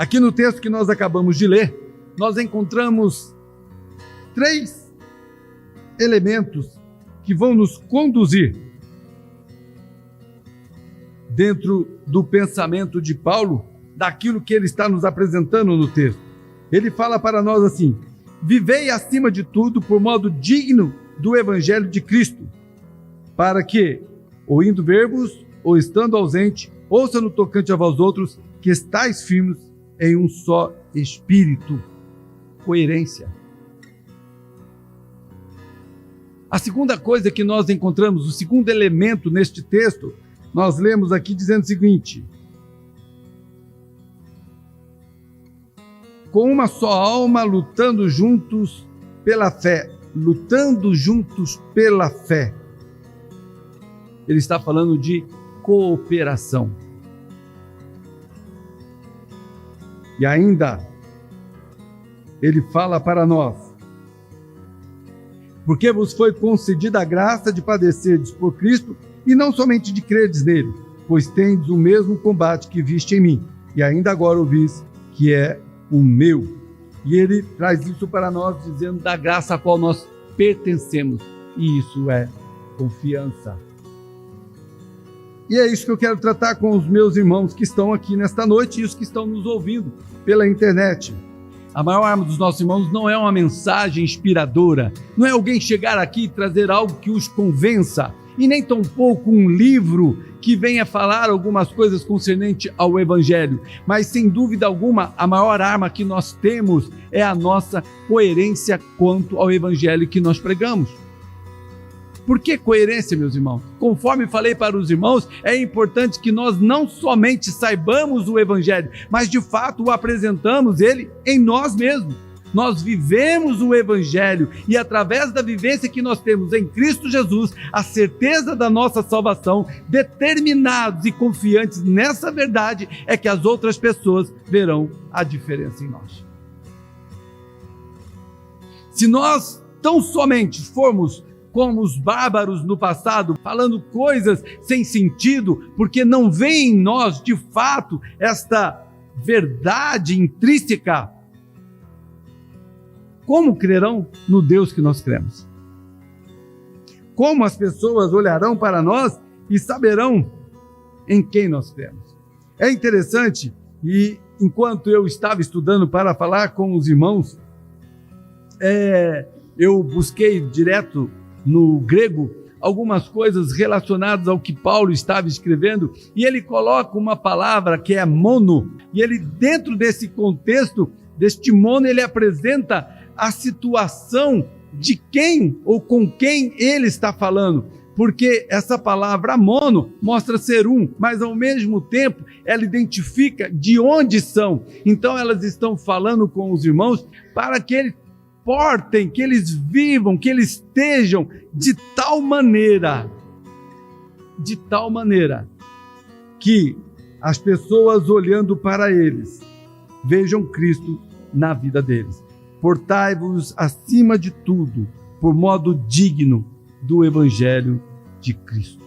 Aqui no texto que nós acabamos de ler, nós encontramos 3 elementos que vão nos conduzir dentro do pensamento de Paulo, daquilo que ele está nos apresentando no texto. Ele fala para nós assim: vivei acima de tudo por modo digno do Evangelho de Cristo, para que, ou indo ver-vos, ou estando ausente, ouça no tocante a vós outros, que estáis firmes em um só Espírito. Coerência. A segunda coisa que nós encontramos, o segundo elemento neste texto, nós lemos aqui dizendo o seguinte: com uma só alma, lutando juntos pela fé. Lutando juntos pela fé. Ele está falando de cooperação. E ainda, ele fala para nós: porque vos foi concedida a graça de padecerdes por Cristo, e não somente de credes nele, pois tendes o mesmo combate que viste em mim, e ainda agora ouvis que é o meu. E ele traz isso para nós, dizendo da graça a qual nós pertencemos, e isso é confiança. E é isso que eu quero tratar com os meus irmãos que estão aqui nesta noite e os que estão nos ouvindo pela internet. A maior arma dos nossos irmãos não é uma mensagem inspiradora, não é alguém chegar aqui e trazer algo que os convença, e nem tampouco um livro que venha falar algumas coisas concernentes ao Evangelho, mas sem dúvida alguma a maior arma que nós temos é a nossa coerência quanto ao Evangelho que nós pregamos. Por que coerência, meus irmãos? Conforme falei para os irmãos, é importante que nós não somente saibamos o Evangelho, mas de fato o apresentamos ele em nós mesmos. Nós vivemos o Evangelho e através da vivência que nós temos em Cristo Jesus, a certeza da nossa salvação, determinados e confiantes nessa verdade, é que as outras pessoas verão a diferença em nós. Se nós tão somente formos como os bárbaros no passado, falando coisas sem sentido, porque não vem em nós de fato esta verdade intrínseca, como crerão no Deus que nós cremos? Como as pessoas olharão para nós e saberão em quem nós cremos? É interessante, e enquanto eu estava estudando para falar com os irmãos, eu busquei direto no grego algumas coisas relacionadas ao que Paulo estava escrevendo, e ele coloca uma palavra que é mono, e ele, dentro desse contexto, deste mono, ele apresenta a situação de quem ou com quem ele está falando, porque essa palavra mono mostra ser um, mas ao mesmo tempo ela identifica de onde são. Então elas estão falando com os irmãos para que eles portem, que eles vivam, que eles estejam de tal maneira que as pessoas olhando para eles vejam Cristo na vida deles. Portai-vos acima de tudo, por modo digno do Evangelho de Cristo.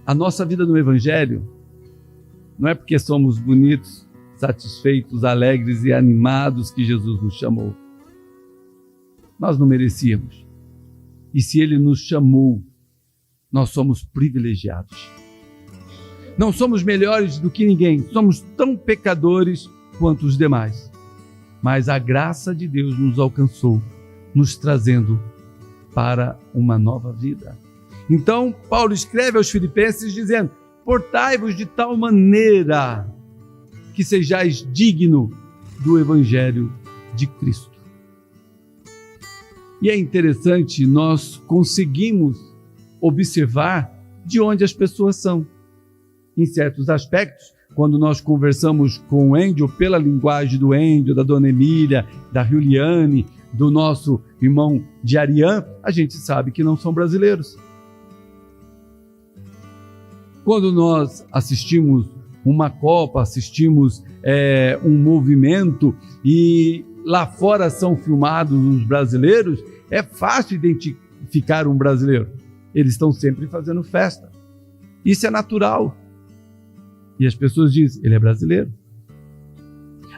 A nossa vida no Evangelho não é porque somos bonitos, satisfeitos, alegres e animados que Jesus nos chamou. Nós não merecíamos. E se Ele nos chamou, nós somos privilegiados. Não somos melhores do que ninguém, somos tão pecadores quanto os demais. Mas a graça de Deus nos alcançou, nos trazendo para uma nova vida. Então, Paulo escreve aos Filipenses dizendo: portai-vos de tal maneira que sejais digno do Evangelho de Cristo. E é interessante, nós conseguimos observar de onde as pessoas são. Em certos aspectos, quando nós conversamos com o Êndio, pela linguagem do Êndio, da Dona Emília, da Juliane, do nosso irmão de Ariã, a gente sabe que não são brasileiros. Quando nós assistimos uma Copa, assistimos um movimento e lá fora são filmados os brasileiros, é fácil identificar um brasileiro. Eles estão sempre fazendo festa. Isso é natural. E as pessoas dizem, ele é brasileiro.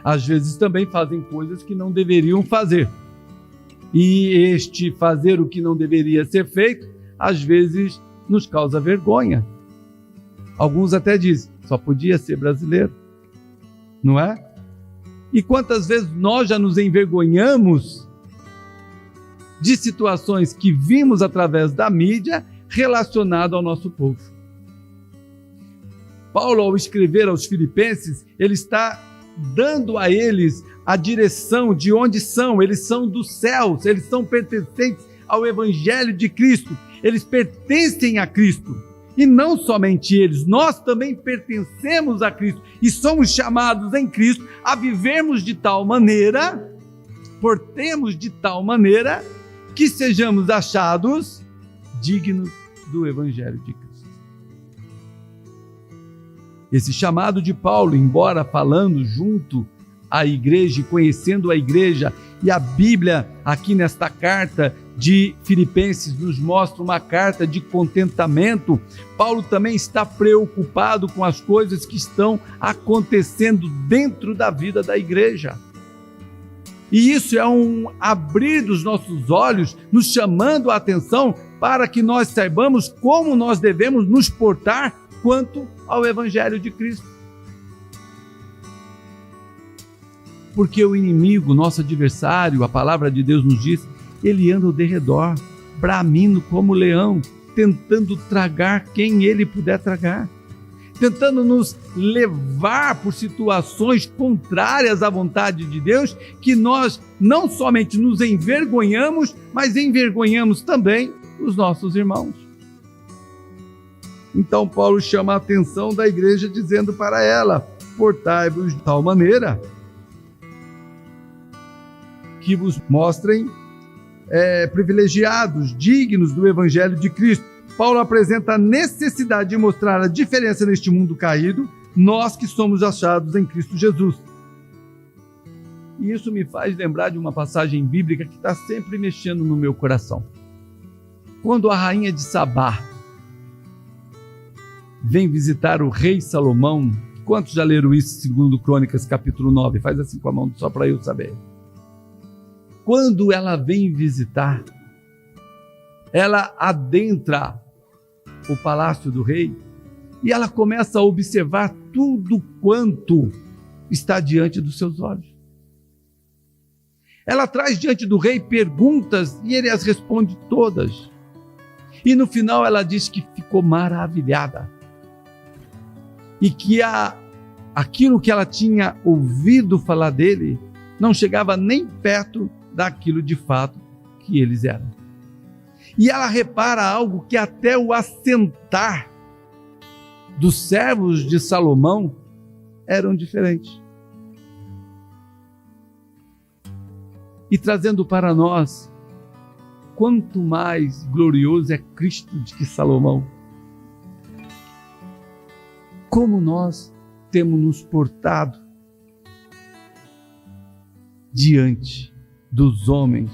Às vezes também fazem coisas que não deveriam fazer. E este fazer o que não deveria ser feito, às vezes nos causa vergonha. Alguns até dizem, só podia ser brasileiro. Não é? E quantas vezes nós já nos envergonhamos de situações que vimos através da mídia relacionado ao nosso povo. Paulo, ao escrever aos Filipenses, ele está dando a eles a direção de onde são. Eles são dos céus, eles são pertencentes ao Evangelho de Cristo, eles pertencem a Cristo. E não somente eles, nós também pertencemos a Cristo e somos chamados em Cristo a vivermos de tal maneira, portemos de tal maneira, que sejamos achados dignos do Evangelho de Cristo. Esse chamado de Paulo, embora falando junto à igreja e conhecendo a igreja, e a Bíblia aqui nesta carta de Filipenses nos mostra uma carta de contentamento, Paulo também está preocupado com as coisas que estão acontecendo dentro da vida da igreja. E isso é um abrir dos nossos olhos, nos chamando a atenção para que nós saibamos como nós devemos nos portar quanto ao Evangelho de Cristo. Porque o inimigo, nosso adversário, a palavra de Deus nos diz, ele anda ao derredor, bramindo como leão, tentando tragar quem ele puder tragar, tentando nos levar por situações contrárias à vontade de Deus, que nós não somente nos envergonhamos, mas envergonhamos também os nossos irmãos. Então Paulo chama a atenção da igreja dizendo para ela, portai-vos de tal maneira que vos mostrem privilegiados, dignos do Evangelho de Cristo. Paulo apresenta a necessidade de mostrar a diferença neste mundo caído, nós que somos achados em Cristo Jesus. E isso me faz lembrar de uma passagem bíblica que está sempre mexendo no meu coração. Quando a rainha de Sabá vem visitar o rei Salomão, quantos já leram isso, segundo Crônicas, capítulo 9? Faz assim com a mão, só para eu saber. Quando ela vem visitar, ela adentra o palácio do rei e ela começa a observar tudo quanto está diante dos seus olhos. Ela traz diante do rei perguntas e ele as responde todas. E no final ela diz que ficou maravilhada e que aquilo que ela tinha ouvido falar dele não chegava nem perto daquilo de fato que eles eram. E ela repara algo que até o assentar dos servos de Salomão eram diferentes. E trazendo para nós, quanto mais glorioso é Cristo do que Salomão. Como nós temos nos portado diante dos homens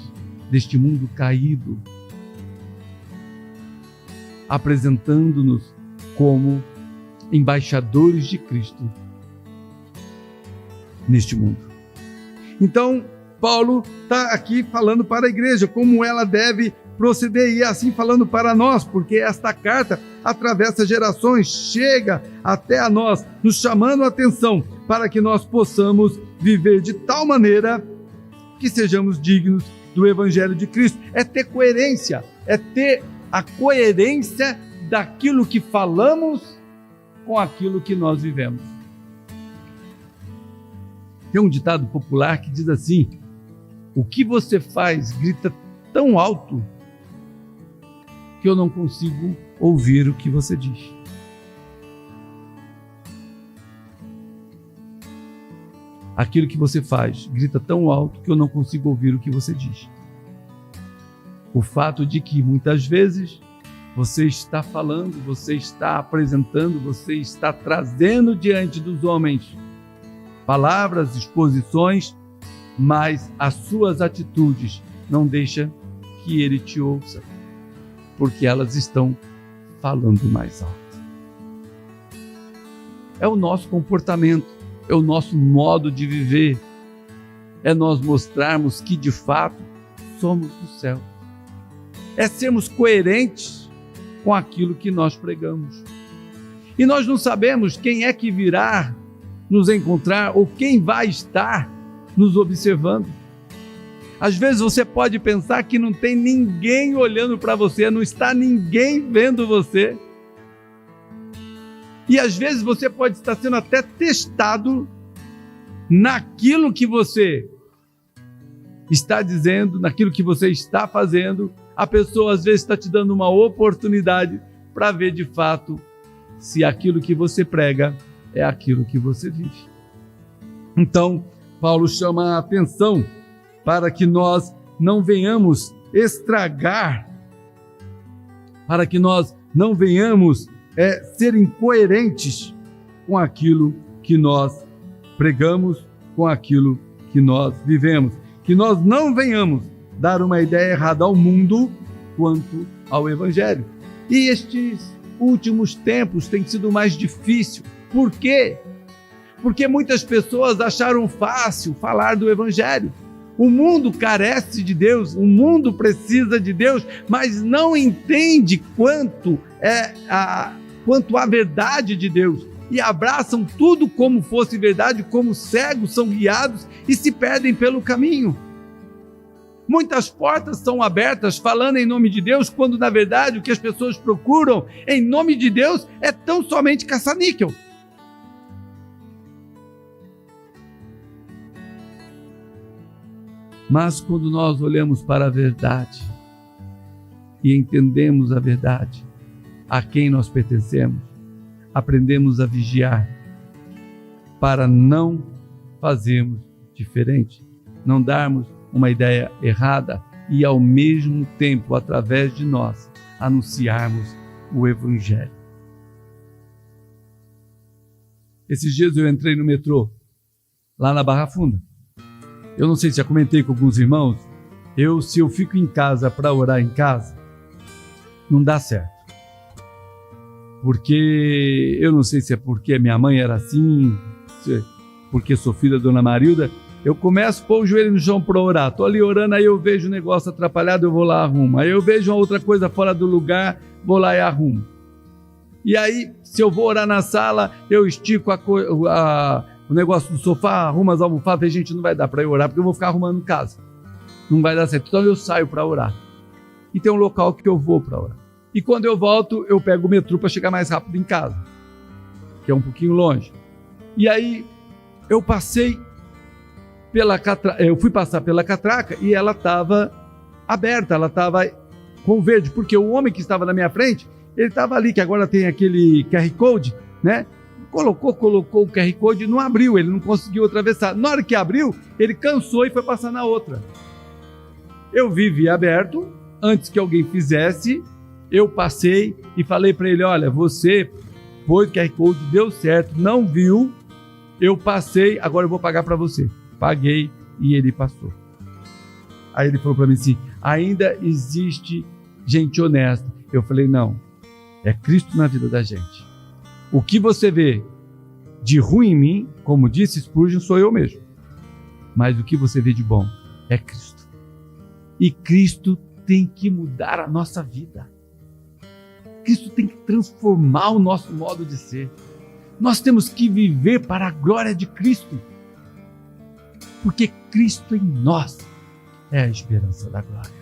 deste mundo caído, apresentando-nos como embaixadores de Cristo neste mundo. Então, Paulo está aqui falando para a igreja como ela deve proceder e assim falando para nós, porque esta carta atravessa gerações, chega até a nós, nos chamando a atenção para que nós possamos viver de tal maneira que sejamos dignos do Evangelho de Cristo. É ter coerência, é ter a coerência daquilo que falamos com aquilo que nós vivemos. Tem um ditado popular que diz assim: o que você faz grita tão alto que eu não consigo ouvir o que você diz. Aquilo que você faz grita tão alto que eu não consigo ouvir o que você diz. O fato de que muitas vezes você está falando, você está apresentando, você está trazendo diante dos homens palavras, exposições, mas as suas atitudes não deixam que ele te ouça, porque elas estão falando mais alto. é o nosso comportamento, é o nosso modo de viver, é nós mostrarmos que de fato somos do céu, é sermos coerentes com aquilo que nós pregamos. E nós não sabemos quem é que virá nos encontrar ou quem vai estar nos observando. Às vezes você pode pensar que não tem ninguém olhando para você, não está ninguém vendo você. E às vezes você pode estar sendo até testado naquilo que você está dizendo, naquilo que você está fazendo. A pessoa às vezes está te dando uma oportunidade para ver de fato se aquilo que você prega é aquilo que você vive. Então, Paulo chama a atenção para que nós não venhamos estragar, para que nós não venhamos ser incoerentes com aquilo que nós pregamos, com aquilo que nós vivemos. Que nós não venhamos dar uma ideia errada ao mundo quanto ao Evangelho. E estes últimos tempos têm sido mais difícil. Por quê? Porque muitas pessoas acharam fácil falar do Evangelho. O mundo carece de Deus, o mundo precisa de Deus, mas não entende quanto a verdade de Deus. E abraçam tudo como fosse verdade, como cegos são guiados e se perdem pelo caminho. Muitas portas são abertas falando em nome de Deus, quando na verdade o que as pessoas procuram em nome de Deus é tão somente caça-níquel. Mas quando nós olhamos para a verdade e entendemos a verdade, a quem nós pertencemos, aprendemos a vigiar para não fazermos diferente, não darmos uma ideia errada e ao mesmo tempo, através de nós, anunciarmos o Evangelho. Esses dias eu entrei no metrô, lá na Barra Funda. Eu não sei se já comentei com alguns irmãos, se eu fico em casa para orar em casa, não dá certo. Porque, eu não sei se é porque minha mãe era assim, porque sou filho da Dona Marilda, eu começo a pôr o joelho no chão para orar. Estou ali orando, aí eu vejo o negócio atrapalhado, eu vou lá e arrumo. Aí eu vejo uma outra coisa fora do lugar, vou lá e arrumo. E aí, se eu vou orar na sala, eu estico o negócio do sofá, arrumo as almofadas, gente, não vai dar para eu orar, porque eu vou ficar arrumando em casa. Não vai dar certo. Então eu saio para orar. E tem um local que eu vou para orar. E quando eu volto, eu pego o metrô para chegar mais rápido em casa, que é um pouquinho longe. E aí, eu fui passar pela catraca e ela estava aberta, ela estava com verde, porque o homem que estava na minha frente, ele estava ali, que agora tem aquele QR Code, né? Colocou o QR Code e não abriu, ele não conseguiu atravessar. Na hora que abriu, ele cansou e foi passar na outra. Eu vi aberto, antes que alguém fizesse, eu passei e falei para ele, olha, você pôs o QR Code, deu certo, não viu, eu passei, agora eu vou pagar para você. Paguei e ele passou. Aí ele falou para mim assim, ainda existe gente honesta. Eu falei, não, é Cristo na vida da gente. O que você vê de ruim em mim, como disse Spurgeon, sou eu mesmo. Mas o que você vê de bom é Cristo. E Cristo tem que mudar a nossa vida. Cristo tem que transformar o nosso modo de ser. Nós temos que viver para a glória de Cristo. Porque Cristo em nós é a esperança da glória.